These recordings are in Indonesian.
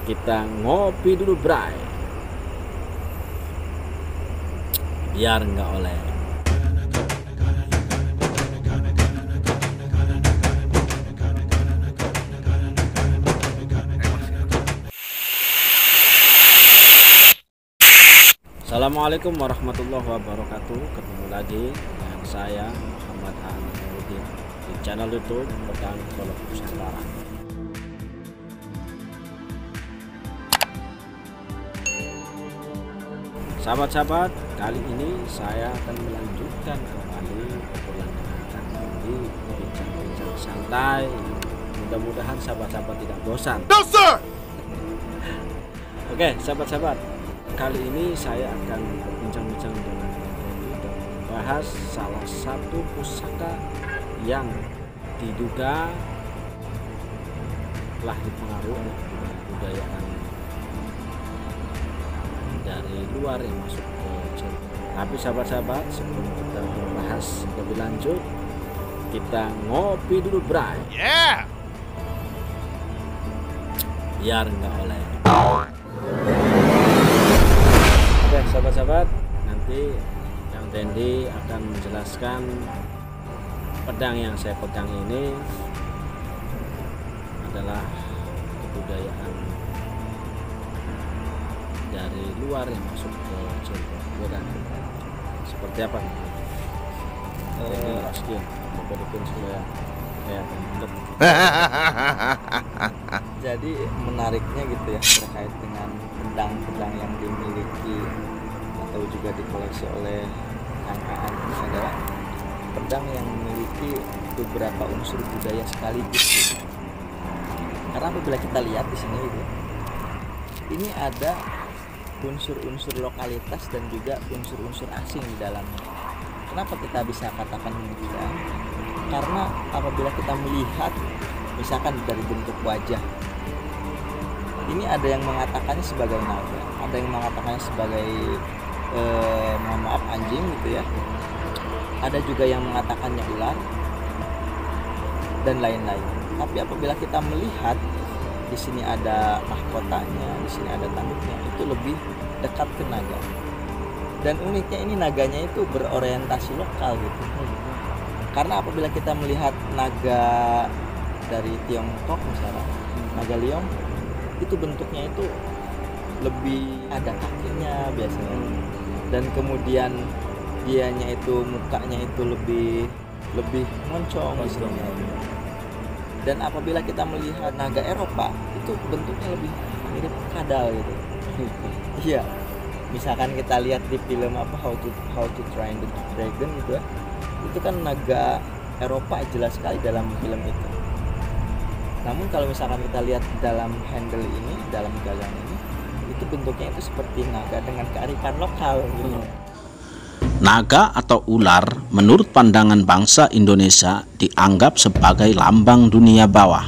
Kita ngopi dulu, bray, biar nggak oleh. Assalamualaikum warahmatullahi wabarakatuh. Ketemu lagi dengan saya Muhammad Hanudin di channel YouTube Pedang Golok Nusantara. Sahabat-sahabat, kali ini saya akan melanjutkan kembali obrolan dengan di bincang-bincang santai. Mudah-mudahan sahabat-sahabat tidak bosan. No, sir! Oke, sahabat-sahabat, kali ini saya akan berbincang-bincang dengan Randy dan membahas salah satu pusaka yang diduga telah dipengaruhi oleh kebudayaan dari luar yang masuk ke Cirebon. Tapi sahabat-sahabat, sebelum kita membahas lebih lanjut, kita ngopi dulu, bray, biar nggak oleh. Oke sahabat-sahabat, nanti yang Randy akan menjelaskan pedang yang saya pegang ini adalah kebudayaan dari luar yang masuk ke Cirebon, dan seperti apa? Ini askin, bikin supaya kayak mantep. Jadi menariknya gitu ya terkait dengan pedang-pedang yang dimiliki atau juga dikoleksi oleh Kang Aan ini adalah pedang yang memiliki beberapa unsur budaya sekaligus gitu. Karena apabila kita lihat di sini gitu, ini ada unsur-unsur lokalitas dan juga unsur-unsur asing di dalamnya. Kenapa kita bisa katakan demikian? Karena apabila kita melihat misalkan dari bentuk wajah, ini ada yang mengatakannya sebagai naga, ada yang mengatakannya sebagai mohon maaf anjing gitu ya, ada juga yang mengatakannya ular dan lain-lain. Tapi apabila kita melihat di sini ada mahkotanya, di sini ada tanduknya, itu lebih dekat ke naga. Dan uniknya ini naganya itu berorientasi lokal gitu. Karena apabila kita melihat naga dari Tiongkok misalnya, naga Liong, itu bentuknya itu lebih ada kakinya biasanya. Dan kemudian dianya itu mukanya itu lebih moncong istilahnya. Dan apabila kita melihat naga Eropa, itu bentuknya lebih mirip kadal gitu. Iya. Misalkan kita lihat di film apa How to Train the Dragon gitu ya. Itu kan naga Eropa jelas sekali dalam film itu. Namun kalau misalkan kita lihat dalam handle ini, dalam gagang ini, itu bentuknya itu seperti naga dengan kearifan lokal gitu. Naga atau ular menurut pandangan bangsa Indonesia dianggap sebagai lambang dunia bawah.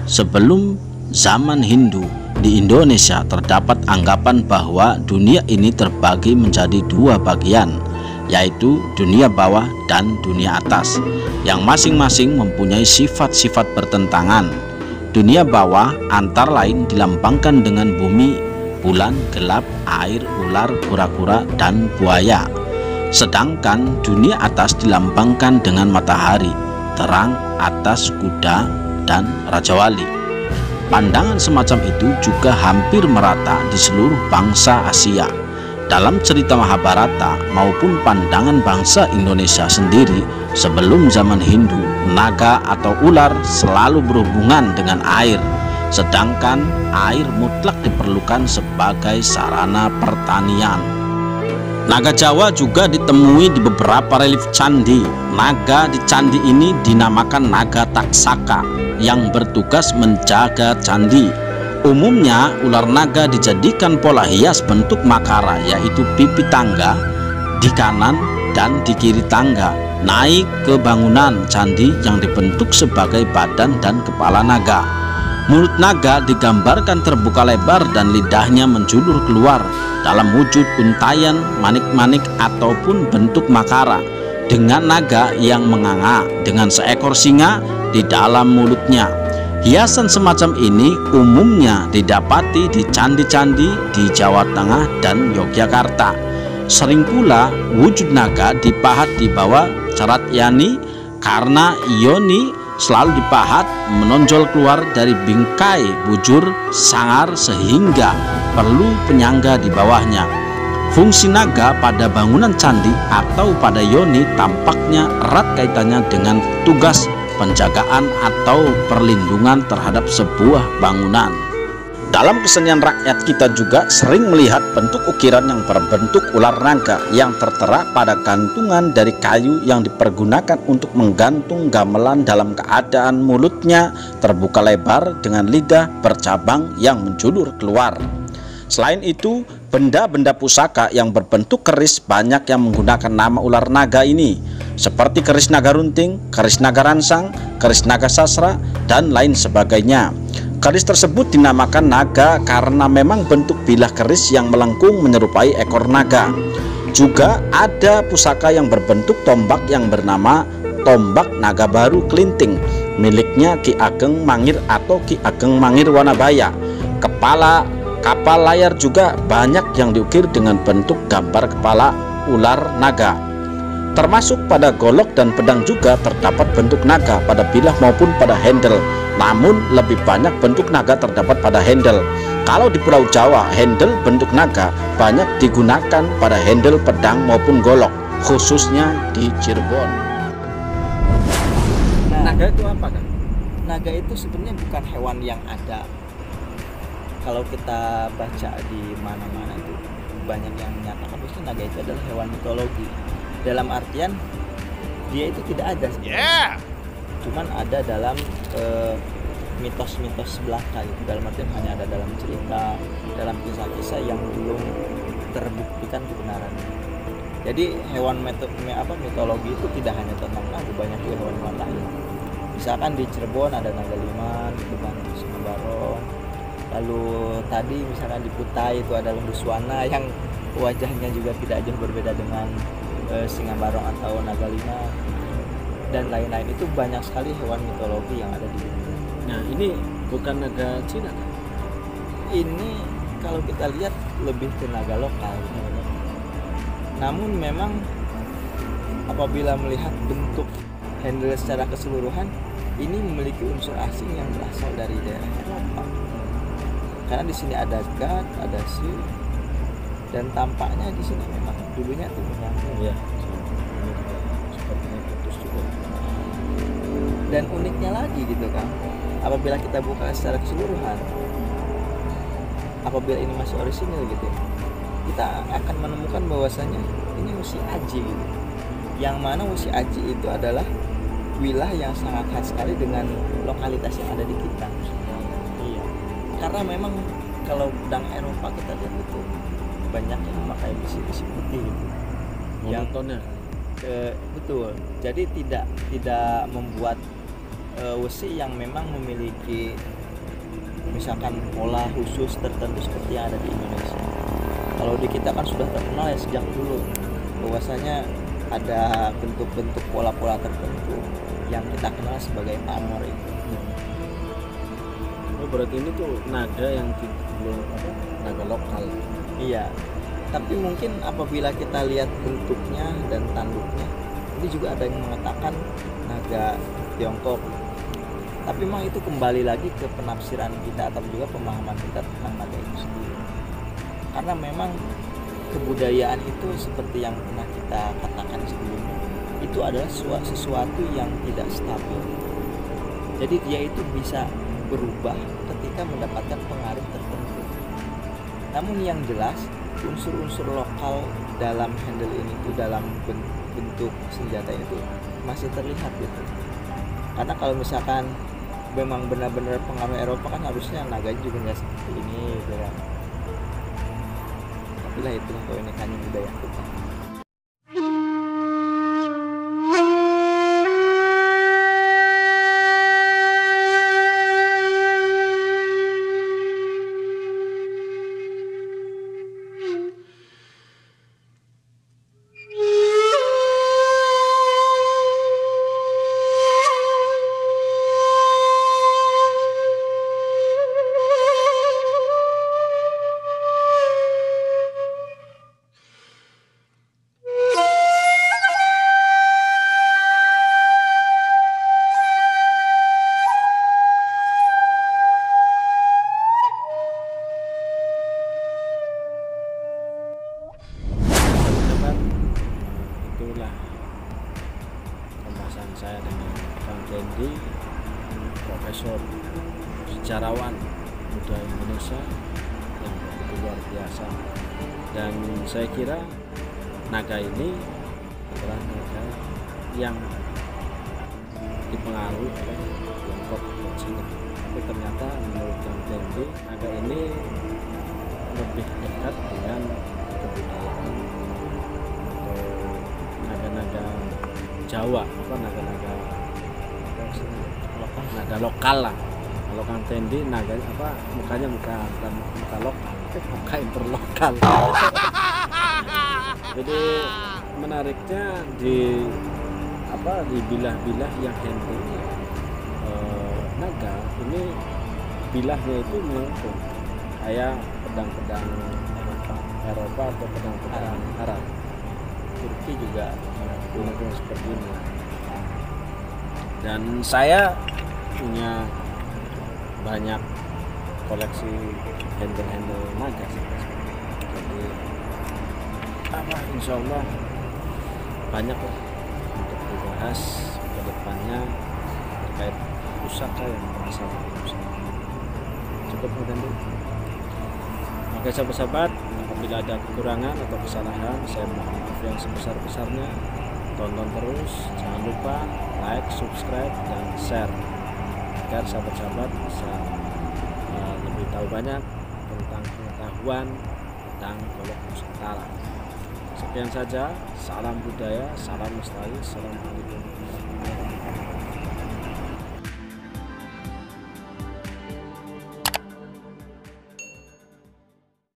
Sebelum zaman Hindu, di Indonesia terdapat anggapan bahwa dunia ini terbagi menjadi dua bagian, yaitu dunia bawah dan dunia atas, yang masing-masing mempunyai sifat-sifat bertentangan. Dunia bawah antara lain dilambangkan dengan bumi, bulan, gelap, air, ular, kura-kura, dan buaya. Sedangkan dunia atas dilambangkan dengan matahari, terang, atas, kuda, dan Raja Wali. Pandangan semacam itu juga hampir merata di seluruh bangsa Asia. Dalam cerita Mahabharata maupun pandangan bangsa Indonesia sendiri sebelum zaman Hindu, naga atau ular selalu berhubungan dengan air, sedangkan air mutlak diperlukan sebagai sarana pertanian. Naga Jawa juga ditemui di beberapa relief candi. Naga di candi ini dinamakan naga taksaka yang bertugas menjaga candi. Umumnya ular naga dijadikan pola hias bentuk makara, yaitu pipi tangga di kanan dan di kiri tangga, naik ke bangunan candi yang dibentuk sebagai badan dan kepala naga. Mulut naga digambarkan terbuka lebar dan lidahnya menjulur keluar dalam wujud untayan, manik-manik ataupun bentuk makara, dengan naga yang menganga dengan seekor singa di dalam mulutnya. Hiasan semacam ini umumnya didapati di candi-candi di Jawa Tengah dan Yogyakarta. Sering pula wujud naga dipahat di bawah cerat yani, karena yoni selalu dipahat menonjol keluar dari bingkai bujur sangar sehingga perlu penyangga di bawahnya. Fungsi naga pada bangunan candi atau pada yoni tampaknya erat kaitannya dengan tugas penjagaan atau perlindungan terhadap sebuah bangunan. Dalam kesenian rakyat kita juga sering melihat bentuk ukiran yang berbentuk ular naga yang tertera pada gantungan dari kayu yang dipergunakan untuk menggantung gamelan dalam keadaan mulutnya terbuka lebar dengan lidah bercabang yang menjulur keluar. Selain itu, benda-benda pusaka yang berbentuk keris banyak yang menggunakan nama ular naga ini, seperti keris naga runting, keris naga ransang, keris naga sasra, dan lain sebagainya. Keris tersebut dinamakan naga karena memang bentuk bilah keris yang melengkung menyerupai ekor naga. Juga ada pusaka yang berbentuk tombak yang bernama tombak naga baru kelinting, miliknya Ki Ageng Mangir atau Ki Ageng Mangir Wanabaya. Kepala kapal layar juga banyak yang diukir dengan bentuk gambar kepala ular naga. Termasuk pada golok dan pedang juga terdapat bentuk naga pada bilah maupun pada handle. Namun lebih banyak bentuk naga terdapat pada handle. Kalau di Pulau Jawa, handle bentuk naga banyak digunakan pada handle pedang maupun golok, khususnya di Cirebon. Naga itu apa kan? Naga itu sebenarnya bukan hewan yang ada. Kalau kita baca di mana-mana itu banyak yang menyatakan bahwa naga itu adalah hewan mitologi. Dalam artian dia itu tidak ada. Cuman ada dalam mitos-mitos belaka gitu. Dalam artian hanya ada dalam cerita, dalam kisah-kisah yang belum terbuktikan kebenarannya. Jadi hewan mitologi itu tidak hanya tentang naga, banyak juga hewan-hewan lain. Misalkan di Cirebon ada naga liman, gitu kan, Singa Barong. Lalu tadi misalkan di Kutai itu ada Lembuswana yang wajahnya juga tidak jauh berbeda dengan Singa Barong atau naga lima, dan lain-lain. Itu banyak sekali hewan mitologi yang ada di dunia. Nah, ini bukan naga Cina kan? Ini kalau kita lihat lebih ke naga lokal. Namun memang apabila melihat bentuk handle secara keseluruhan, ini memiliki unsur asing yang berasal dari daerah Eropa. Karena di sini ada God, ada Sioux, dan tampaknya di sini memang dulunya tuh menyambung. Iya. Sepertinya putus juga. Dan uniknya lagi gitu kan, apabila kita buka secara keseluruhan, apabila ini masih orisinil gitu, kita akan menemukan bahwasanya ini Wusi Aji gitu. Yang mana Wusi Aji itu adalah wilayah yang sangat khas sekali dengan lokalitas yang ada di kita. Iya. Karena memang kalau pedang Eropa kita lihat itu banyak yang memakai besi-besi putih gitu. Monotonnya. Betul. Jadi tidak membuat wesi yang memang memiliki misalkan pola khusus tertentu seperti yang ada di Indonesia. Kalau di kita kan sudah terkenal ya sejak dulu bahwasanya ada bentuk-bentuk pola-pola tertentu yang kita kenal sebagai pamor itu. Oh, berarti ini tuh naga yang belum naga lokal. Iya. Tapi mungkin apabila kita lihat bentuknya dan tanduknya, ini juga ada yang mengatakan naga Tiongkok. Tapi memang itu kembali lagi ke penafsiran kita atau juga pemahaman kita tentang naga itu sendiri. Karena memang kebudayaan itu seperti yang pernah kita katakan sebelumnya, itu adalah sesuatu yang tidak stabil. Jadi dia itu bisa berubah ketika mendapatkan pengaruh tertentu. Namun yang jelas unsur-unsur lokal dalam handle ini itu, dalam bentuk senjata itu masih terlihat gitu. Karena kalau misalkan memang benar-benar pengaruh Eropa kan harusnya naganya juga nggak seperti ini gitu kan. Tapi lah itulah keunikannya budaya kita. Indonesia yang begitu luar biasa. Dan saya kira naga ini adalah naga yang dipengaruhi oleh Tiongkok dan Cina. Tapi ternyata menurut Kang Tendi, naga ini lebih dekat dengan kebudayaan atau naga-naga Jawa, naga-naga lokal lah. Kalau Kang Tendi naga mukanya muka lokal, muka interlokal. Jadi menariknya di bilah-bilah yang handle naga ini, bilahnya itu melengkung kayak pedang-pedang Eropa atau pedang-pedang Arab. Turki juga melengkung seperti ini. Dan saya punya banyak koleksi handle naga. Jadi insya Allah banyak lah untuk dibahas ke depannya terkait pusaka yang berasal dari Nusantara. Cukup mungkin dulu. Oke sahabat-sahabat, apabila ada kekurangan atau kesalahan, saya mohon maaf yang sebesar-besarnya. Tonton terus, jangan lupa like, subscribe, dan share agar sahabat-sahabat bisa lebih tahu banyak tentang pengetahuan tentang golok Nusantara. Sekian saja, salam budaya, salam lestari, assalamualaikum warahmatullahi wabarakatuh.